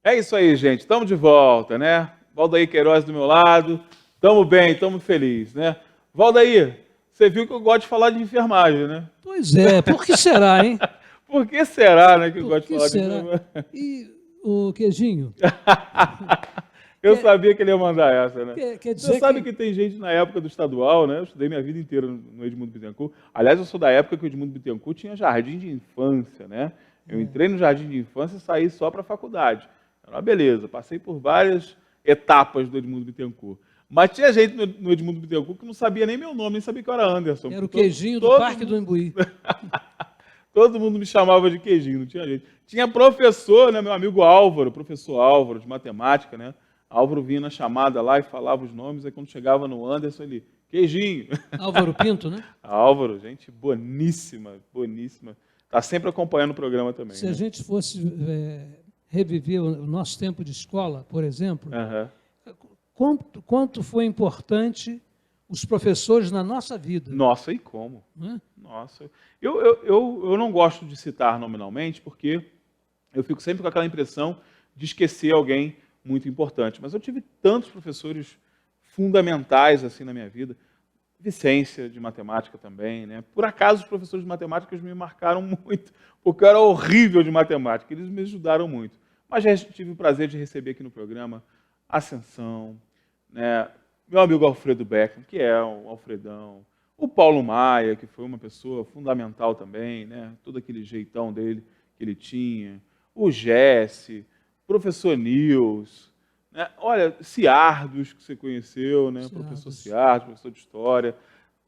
É isso aí, gente. Estamos de volta, né? Valdair Queiroz do meu lado. Estamos bem, estamos felizes, né? Valdair, você viu que eu gosto de falar de enfermagem, né? Pois é, por que será, hein? Por que será, né, que eu Por gosto de que falar será? de enfermagem? E o Queijinho, Eu sabia que ele ia mandar essa, né? quer Você dizer sabe que tem gente na época do estadual, né? Eu estudei minha vida inteira no Edmundo Bittencourt. Aliás, eu sou da época que o Edmundo Bittencourt tinha jardim de infância, né? Eu entrei no jardim de infância e saí só para a faculdade. Era uma beleza. Passei por várias etapas do Edmundo Bittencourt. Mas tinha gente no Edmundo Bittencourt que não sabia nem meu nome, nem sabia que eu era Anderson. era o Queijinho do Parque do Imbuí. Todo mundo me chamava de Queijinho, não tinha jeito. Tinha professor, né, meu amigo Álvaro, professor Álvaro, de matemática, né? Álvaro vinha na chamada lá e falava os nomes, aí quando chegava no Anderson, ele, Queijinho. Álvaro Pinto, né? Álvaro, gente boníssima, boníssima. Está sempre acompanhando o programa também. Se né? a gente fosse reviver o nosso tempo de escola, por exemplo, quanto foi importante os professores na nossa vida? Nossa, e como? Né? Nossa, eu não gosto de citar nominalmente, porque eu fico sempre com aquela impressão de esquecer alguém muito importante. Mas eu tive tantos professores fundamentais assim na minha vida. Vicência, de matemática também, né? Por acaso, os professores de matemática me marcaram muito, porque eu era horrível de matemática, eles me ajudaram muito. Mas já tive o prazer de receber aqui no programa Ascensão, né? Meu amigo Alfredo Beckman, que é o Alfredão, o Paulo Maia, que foi uma pessoa fundamental também, né? Todo aquele jeitão dele que ele tinha, o Jesse, o professor Nils, né? Olha, Ciardos, que você conheceu, né? Professor Ciardos, professor de História,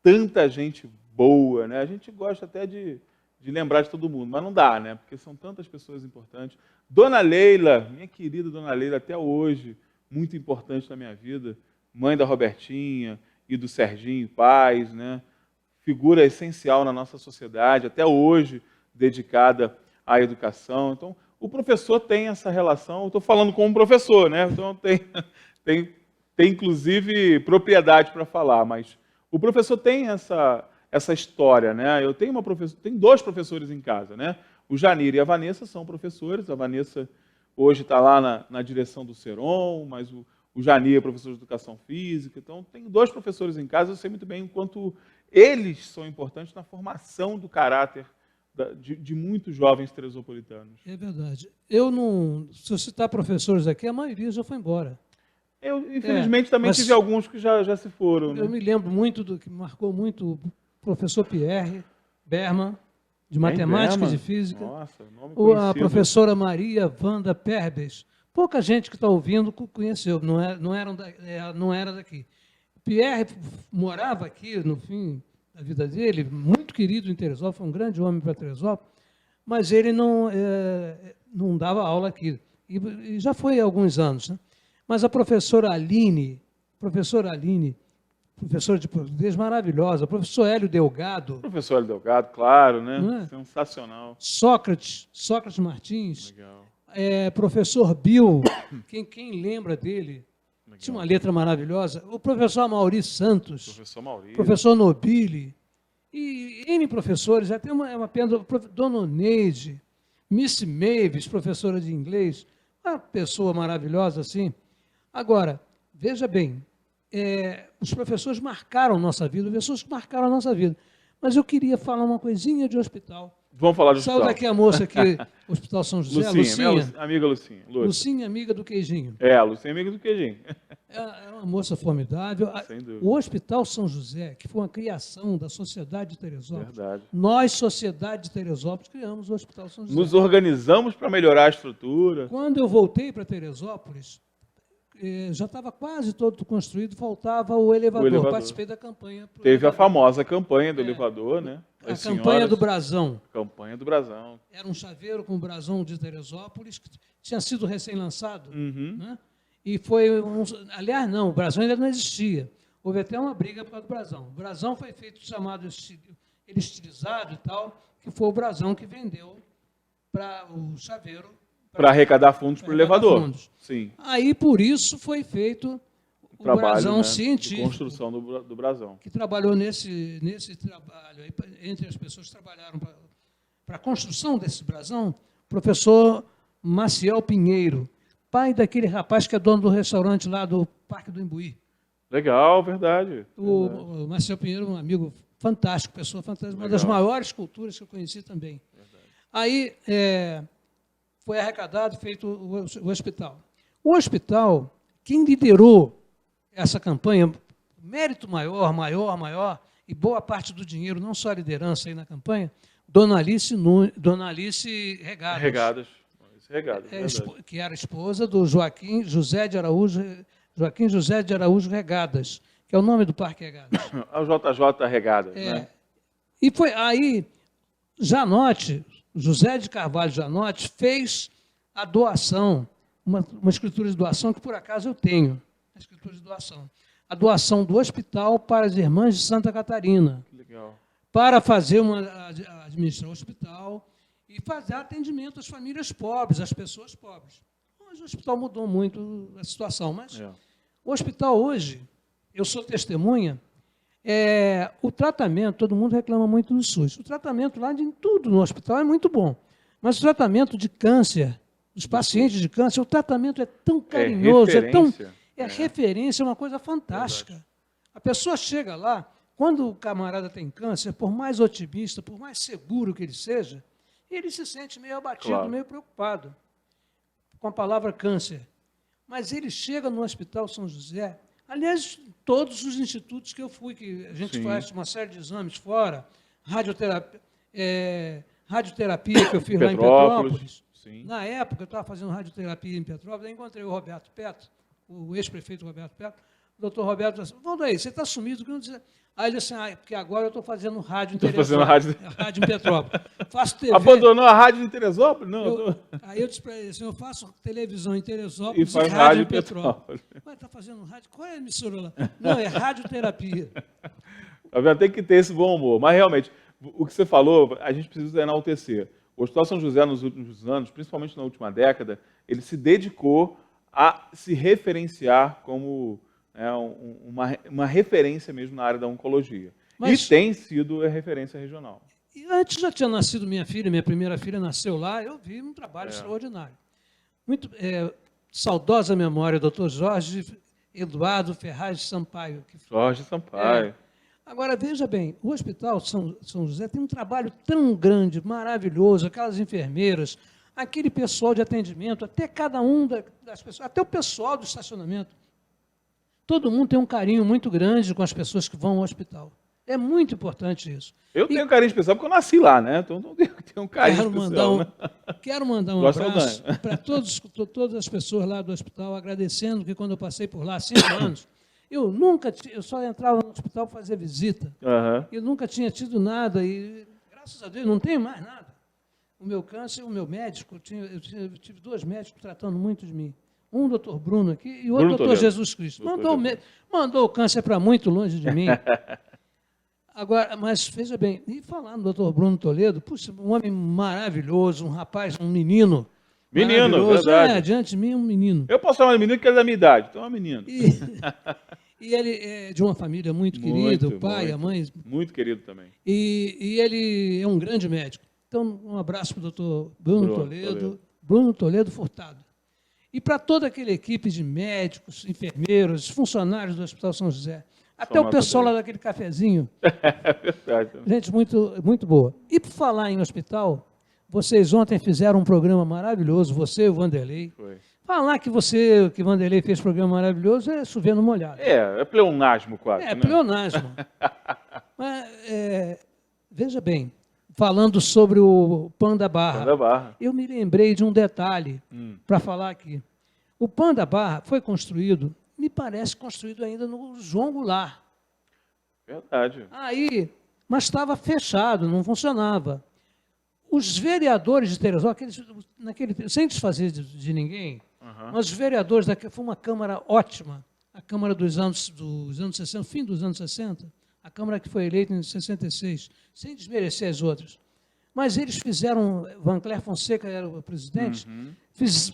tanta gente boa, né? A gente gosta até de lembrar de todo mundo, mas não dá, né? Porque são tantas pessoas importantes. Dona Leila, minha querida Dona Leila, até hoje, muito importante na minha vida, mãe da Robertinha e do Serginho Paz, né? Figura essencial na nossa sociedade, até hoje dedicada à educação. Então, o professor tem essa relação, eu estou falando como professor, né? Então tem inclusive propriedade para falar, mas o professor tem essa história, né? Eu tenho tenho dois professores em casa, né? O Janir e a Vanessa são professores, a Vanessa hoje está lá na direção do Serom, mas o Janir é professor de Educação Física, então tenho dois professores em casa, eu sei muito bem o quanto eles são importantes na formação do caráter de muitos jovens teresopolitanos. É verdade. Eu não... Se eu citar professores aqui, a maioria já foi embora. Eu, infelizmente, também tive alguns que já se foram. Eu me lembro muito do que marcou muito o professor Pierre Berman, de matemática e de física. Nossa, nome conhecido. A professora Maria Wanda Perbes. Pouca gente que está ouvindo conheceu, não era daqui. Pierre morava aqui, no fim da vida dele, muito querido em Teresópolis, foi um grande homem para Teresópolis, mas ele não dava aula aqui. E já foi há alguns anos. Né? Mas a professora Aline, professora de português maravilhosa, professor Hélio Delgado. Professor Hélio Delgado, claro, né? Sensacional. Sócrates Martins. Legal. Professor Bill, quem lembra dele? Legal. Tinha uma letra maravilhosa. O professor Amaury Santos. Professor Maurício. Professor Nobili. E N professores, até uma pena, Dona Neide, Miss Mavis, professora de inglês, uma pessoa maravilhosa assim. Agora, veja bem, os professores marcaram nossa vida, pessoas que marcaram a nossa vida. Mas eu queria falar uma coisinha de hospital. Vamos falar de hospital. Saiu daqui a moça aqui, Hospital São José, Lucinha. Minha amiga Lucinha. Lucinha, amiga do Queijinho. A Lucinha, amiga do Queijinho. É uma moça formidável. Sem dúvida. O Hospital São José, que foi uma criação da Sociedade de Teresópolis. Verdade. Nós, Sociedade de Teresópolis, criamos o Hospital São José. Nos organizamos para melhorar a estrutura. Quando eu voltei para Teresópolis, já estava quase todo construído, faltava o elevador. Participei da campanha. Teve a famosa campanha do elevador, né? A campanha do Brasão. Campanha do Brasão. Era um chaveiro com o Brasão de Teresópolis, que tinha sido recém-lançado. Né? E foi aliás, não, o Brasão ainda não existia. Houve até uma briga por causa do Brasão. O Brasão foi feito chamado ele estilizado e tal, que foi o Brasão que vendeu para o chaveiro. Para arrecadar fundos para o elevador. Sim. Aí, por isso, foi feito trabalho, brasão né, científico, de construção do brasão. que trabalhou nesse trabalho, aí, entre as pessoas que trabalharam para a construção desse brasão, professor Maciel Pinheiro, pai daquele rapaz que é dono do restaurante lá do Parque do Imbuí. Legal, verdade. O Maciel Pinheiro, um amigo fantástico, pessoa fantástica, uma das maiores culturas que eu conheci também. Verdade. Aí foi arrecadado, feito o hospital. O hospital, quem liderou essa campanha, mérito maior, e boa parte do dinheiro, não só a liderança aí na campanha, Dona Alice Regadas. Que era esposa do Joaquim José de Araújo Regadas, que é o nome do Parque Regadas. A JJ Regadas, né? E foi aí, Janote, José de Carvalho Janote, fez a doação, uma escritura de doação que, por acaso, eu tenho, a escritura de doação. A doação do hospital para as Irmãs de Santa Catarina. Que legal. Para administrar o hospital e fazer atendimento às famílias pobres, às pessoas pobres. Hoje o hospital mudou muito a situação, mas o hospital hoje, eu sou testemunha, o tratamento, todo mundo reclama muito do SUS, o tratamento lá de tudo no hospital é muito bom, mas o tratamento de câncer, dos pacientes de câncer, o tratamento é tão carinhoso, referência, é uma coisa fantástica. Verdade. A pessoa chega lá, quando o camarada tem câncer, por mais otimista, por mais seguro que ele seja, ele se sente meio abatido, meio preocupado com a palavra câncer. Mas ele chega no Hospital São José, aliás, todos os institutos que eu fui, que a gente faz uma série de exames fora, radioterapia que eu fiz lá em Petrópolis. Sim. Na época, eu estava fazendo radioterapia em Petrópolis, aí encontrei o Roberto Petro, o ex-prefeito Roberto Petro. O doutor Roberto disse assim, Valdair, você está sumido? Aí ele disse assim, porque agora eu estou fazendo rádio em Teresópolis. Rádio em Petrópolis. Faço TV. Abandonou a rádio em Teresópolis? Não. Aí eu disse para ele assim, eu faço televisão em Teresópolis e faz rádio em Petrópolis. Mas está fazendo rádio? Qual é a emissora lá? Não, é radioterapia. Tem que ter esse bom humor. Mas, realmente, o que você falou, a gente precisa enaltecer. O Hospital São José, nos últimos anos, principalmente na última década, ele se dedicou a se referenciar como uma referência mesmo na área da oncologia. E tem sido a referência regional. E antes já tinha nascido minha primeira filha nasceu lá, eu vi um trabalho extraordinário. Muito saudosa memória, doutor Jorge Eduardo Ferraz Sampaio. Jorge Sampaio. Agora, veja bem, o Hospital São José tem um trabalho tão grande, maravilhoso, aquelas enfermeiras, aquele pessoal de atendimento, até cada um das pessoas, até o pessoal do estacionamento. Todo mundo tem um carinho muito grande com as pessoas que vão ao hospital. É muito importante isso. Eu tenho um carinho especial porque eu nasci lá, né? Então tenho um carinho especial. Quero mandar um abraço para todas as pessoas lá do hospital, agradecendo que quando eu passei por lá há 5 anos, eu só entrava no hospital para fazer visita. Eu nunca tinha tido nada e, graças a Deus, não tenho mais nada. O meu câncer, o meu médico, eu tive 2 médicos tratando muito de mim. Um doutor Bruno aqui e o outro doutor Jesus Cristo. Mandou o câncer para muito longe de mim. Agora, mas veja bem, e falar no doutor Bruno Toledo, puxa, um homem maravilhoso, um rapaz, um menino. Menino, verdade. Diante de mim, um menino. Eu posso falar um menino que é da minha idade, então é um menino. E ele é de uma família muito querida, o pai, a mãe. Muito querido também. E ele é um grande médico. Então, um abraço para o doutor Bruno Toledo Furtado. E para toda aquela equipe de médicos, enfermeiros, funcionários do Hospital São José. Até o pessoal lá daquele cafezinho. É verdade. Gente, muito, muito boa. E por falar em hospital, vocês ontem fizeram um programa maravilhoso, você e o Vanderlei. Foi. Falar que o Vanderlei fez programa maravilhoso é chover no molhado. É pleonasmo quase. É, pleonasmo. Mas, veja bem, falando sobre o Panda Barra, eu me lembrei de um detalhe para falar aqui. O Panda Barra foi construído, me parece construído ainda no João Goulart. Verdade. Mas estava fechado, não funcionava. Os vereadores de Teresópolis, sem desfazer de ninguém, mas os vereadores, foi uma Câmara ótima, a Câmara dos anos 60, fim dos anos 60, a Câmara que foi eleita em 66, sem desmerecer as outras. Mas eles fizeram, Vancler Fonseca era o presidente,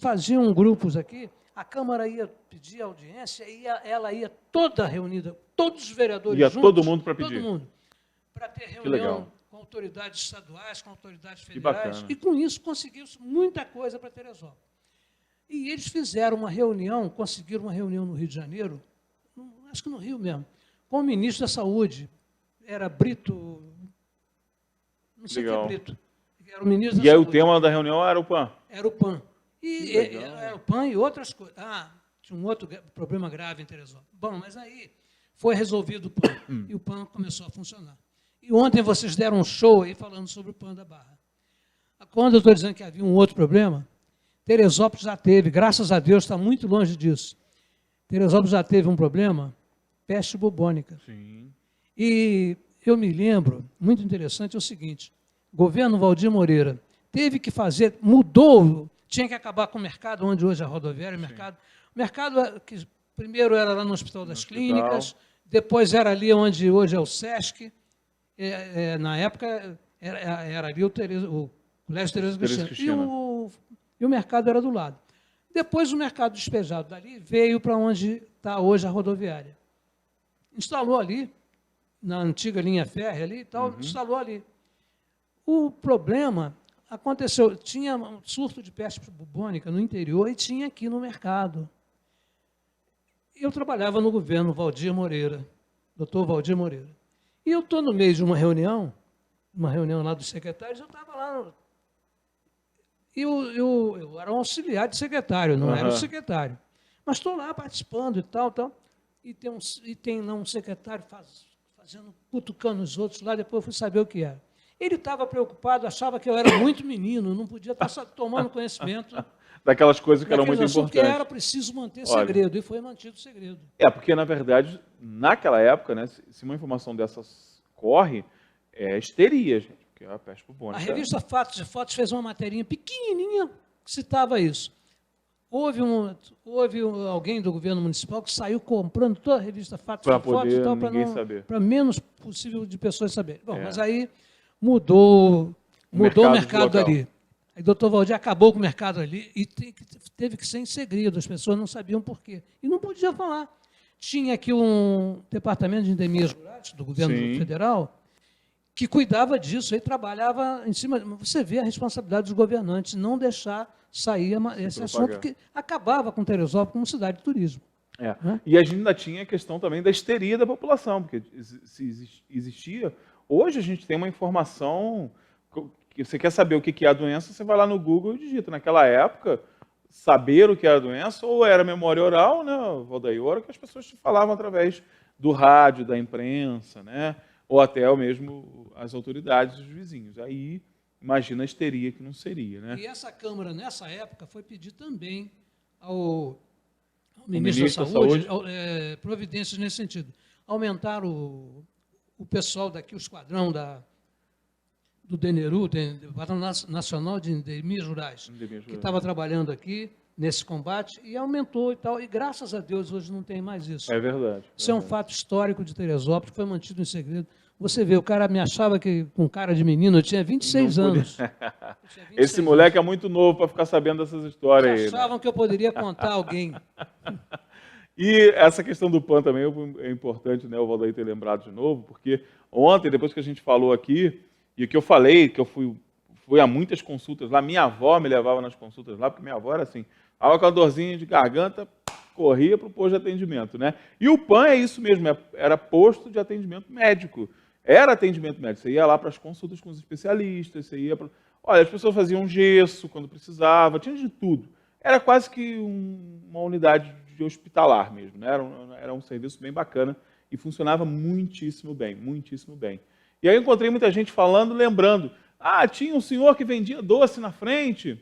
faziam grupos aqui, a Câmara ia pedir audiência e ela ia toda reunida, todos os vereadores Ia juntos. todo mundo para pedir. Todo mundo. Para ter Que legal. reunião com autoridades estaduais, com autoridades Que federais. bacana. E com isso conseguiu-se muita coisa para Teresópolis. E eles fizeram uma reunião, conseguiram uma reunião no Rio de Janeiro, acho que no Rio mesmo, com o ministro da Saúde. Era Brito, não sei o que é Legal. Brito. Era o ministro E da aí Saúde. o tema da reunião era o PAN. Era o PAN. Que E legal. era o PAN e outras coisas. Ah, tinha um outro problema grave em Teresópolis. Bom, mas aí foi resolvido o PAN. E o PAN começou a funcionar. E ontem vocês deram um show aí falando sobre o PAN da Barra. Quando eu estou dizendo que havia um outro problema, Teresópolis já teve, graças a Deus, está muito longe disso. Teresópolis já teve um problema, peste bubônica. Sim. E eu me lembro, muito interessante, é o seguinte, governo Valdir Moreira teve que fazer, mudou, tinha que acabar com o mercado, onde hoje é a rodoviária, o mercado que primeiro era lá no Hospital das Clínicas, depois era ali onde hoje é o SESC, na época era ali o Colégio Tereza Cristina, e o mercado era do lado. Depois o mercado despejado dali veio para onde está hoje a rodoviária. Instalou ali, na antiga linha férrea ali e tal, instalou ali. O problema aconteceu, tinha um surto de peste bubônica no interior e tinha aqui no mercado. Eu trabalhava no governo Valdir Moreira, doutor Valdir Moreira. E eu estou no meio de uma reunião lá dos secretários, eu estava lá. E eu era um auxiliar de secretário, não era o secretário. Mas estou lá participando e tal. E tem lá um secretário fazendo, cutucando os outros lá, depois eu fui saber o que era. Ele estava preocupado, achava que eu era muito menino, não podia estar tomando conhecimento daquelas coisas que eram muito importantes. Que era preciso manter segredo, e foi mantido segredo. Porque, na verdade, naquela época, né, se uma informação dessas corre, é histeria, gente, porque é a peste bubônica. A revista Fatos e Fotos fez uma materinha pequenininha que citava isso. Houve alguém do governo municipal que saiu comprando toda a revista Fatos e Fotos e tal, para menos possível de pessoas saberem. Bom, mas aí mudou o mercado ali. Aí o doutor Valdir acabou com o mercado ali e teve que ser em segredo, as pessoas não sabiam por quê. E não podia falar. Tinha aqui um departamento de endemias rurais do governo federal que cuidava disso, aí trabalhava em cima. Você vê a responsabilidade dos governantes, não deixar sair esse assunto que acabava com Teresópolis como cidade de turismo. Né? E a gente ainda tinha a questão também da histeria da população, porque se existia... Hoje a gente tem uma informação... que você quer saber o que é a doença, você vai lá no Google e digita. Naquela época, saber o que era a doença, ou era memória oral, né, Valdair, ou era que as pessoas te falavam através do rádio, da imprensa, né, ou até mesmo as autoridades, os vizinhos. Aí, imagina a histeria que não seria. Né? E essa Câmara, nessa época, foi pedir também ao ministro da Saúde providências nesse sentido. Aumentar o pessoal daqui, o esquadrão do DENERU, Departamento Nacional de Endemias Rurais, que estava trabalhando aqui nesse combate, e aumentou e tal. E, graças a Deus, hoje não tem mais isso. É verdade. Isso é um fato histórico de Teresópolis, que foi mantido em segredo. Você vê, o cara me achava que com cara de menino, eu tinha 26 anos. Esse moleque é muito novo para ficar sabendo dessas histórias aí. Achavam que eu poderia contar a alguém. E essa questão do PAN também é importante, né, o Valdair ter lembrado de novo, porque ontem, depois que a gente falou aqui, e que eu falei, que eu fui a muitas consultas lá, minha avó me levava nas consultas lá, porque minha avó era assim, estava com a dorzinha de garganta, corria para o posto de atendimento, né? E o PAN é isso mesmo, era posto de atendimento médico. Era atendimento médico, você ia lá para as consultas com os especialistas, você ia para... Olha, as pessoas faziam gesso quando precisava, tinha de tudo. Era quase que uma unidade de hospitalar mesmo, né? Era um serviço bem bacana e funcionava muitíssimo bem, muitíssimo bem. E aí eu encontrei muita gente falando, lembrando, tinha um senhor que vendia doce na frente,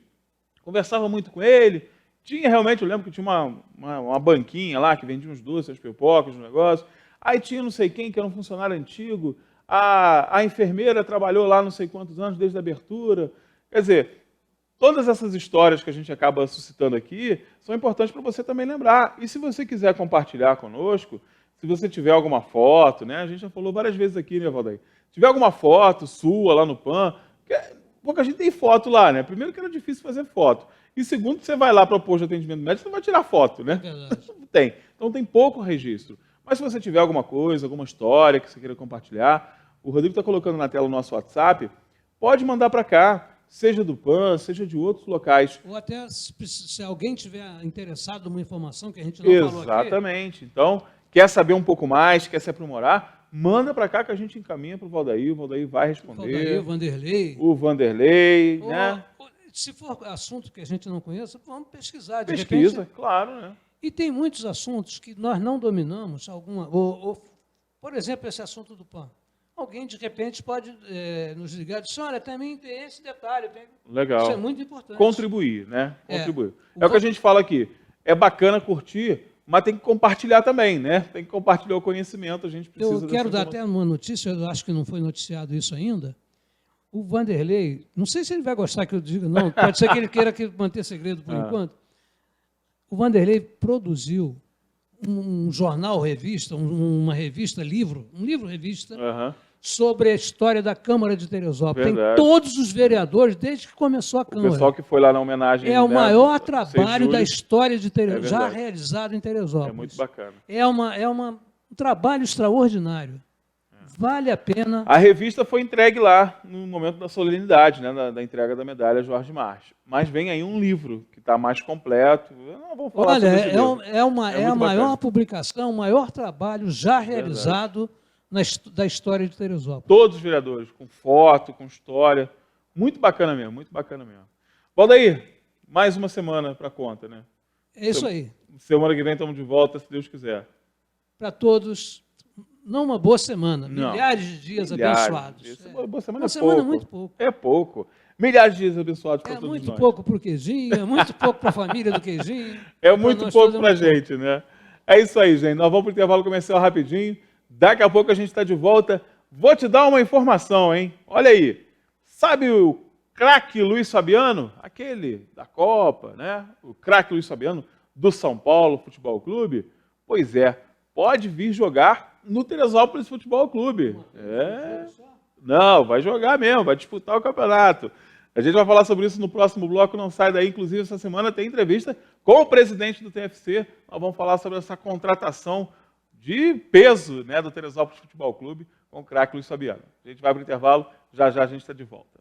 conversava muito com ele, tinha realmente, eu lembro que tinha uma banquinha lá que vendia uns doces, as pipocas, os negócios, aí tinha não sei quem, que era um funcionário antigo, a enfermeira trabalhou lá não sei quantos anos, desde a abertura. Quer dizer, todas essas histórias que a gente acaba suscitando aqui são importantes para você também lembrar. E se você quiser compartilhar conosco, se você tiver alguma foto, né? A gente já falou várias vezes aqui, né, Valdair? Se tiver alguma foto sua lá no PAN, pouca gente tem foto lá, né? Primeiro que era difícil fazer foto. E segundo, você vai lá para o posto de atendimento médico, você não vai tirar foto, né? É verdade. Não tem. Então tem pouco registro. Mas se você tiver alguma coisa, alguma história que você queira compartilhar, o Rodrigo está colocando na tela o nosso WhatsApp, pode mandar para cá, seja do PAN, seja de outros locais. Ou até se alguém tiver interessado numa informação que a gente não falou aqui. Exatamente. Então, quer saber um pouco mais, quer se aprimorar, manda para cá que a gente encaminha para o Valdair vai responder. O Vanderlei. O Vanderlei, Ou, né? Se for assunto que a gente não conheça, vamos pesquisar. De Pesquisa, repente, claro, né? e tem muitos assuntos que nós não dominamos, por exemplo, esse assunto do PAN. Alguém, de repente, pode nos ligar e dizer, olha, também tem esse detalhe. Legal. Isso é muito importante. Contribuir, né? Contribuir. É. É o que a gente fala aqui. É bacana curtir, mas tem que compartilhar também, né? Tem que compartilhar o conhecimento, a gente precisa... Eu quero dar até uma notícia, eu acho que não foi noticiado isso ainda. O Vanderlei, não sei se ele vai gostar que eu diga, não, pode ser que ele queira manter segredo por enquanto. O Vanderlei produziu um jornal, revista, uma revista, livro-revista, sobre a história da Câmara de Teresópolis. Verdade. Tem todos os vereadores, desde que começou a Câmara. O pessoal que foi lá na homenagem... É o maior 6 de trabalho julho. da história de Teresópolis, já verdade. realizado em Teresópolis. É muito bacana. É um trabalho extraordinário. Vale a pena. A revista foi entregue lá no momento da solenidade, né, da entrega da medalha Jorge March. Mas vem aí um livro que está mais completo. Eu não vou falar Olha, sobre esse livro. é a muito maior bacana. publicação, o maior trabalho já realizado da história de Teresópolis. Todos os vereadores, com foto, com história. Muito bacana mesmo, muito bacana mesmo. Valdair, mais uma semana para conta, né? É isso aí. Semana que vem estamos de volta, se Deus quiser. Para todos, não uma boa semana, Não. milhares de dias Milhares abençoados. de dias. Boa semana Uma é semana pouco. muito pouco. É pouco. Milhares de dias abençoados para É todos muito nós. pouco para o Queijinho, é muito pouco para a família do Queijinho. É muito nós pouco todos para a é muito gente, né? É isso aí, gente. Nós vamos para o intervalo comercial rapidinho. Daqui a pouco a gente está de volta. Vou te dar uma informação, hein? Olha aí. Sabe o craque Luiz Fabiano? Aquele da Copa, né? O craque Luiz Fabiano do São Paulo Futebol Clube? Pois é, pode vir jogar no Teresópolis Futebol Clube. Não, vai jogar mesmo, vai disputar o campeonato. A gente vai falar sobre isso no próximo bloco, não sai daí. Inclusive, essa semana tem entrevista com o presidente do TFC. Nós vamos falar sobre essa contratação de peso, né, do Teresópolis Futebol Clube com o craque Luiz Fabiano. A gente vai para o intervalo, já já a gente está de volta.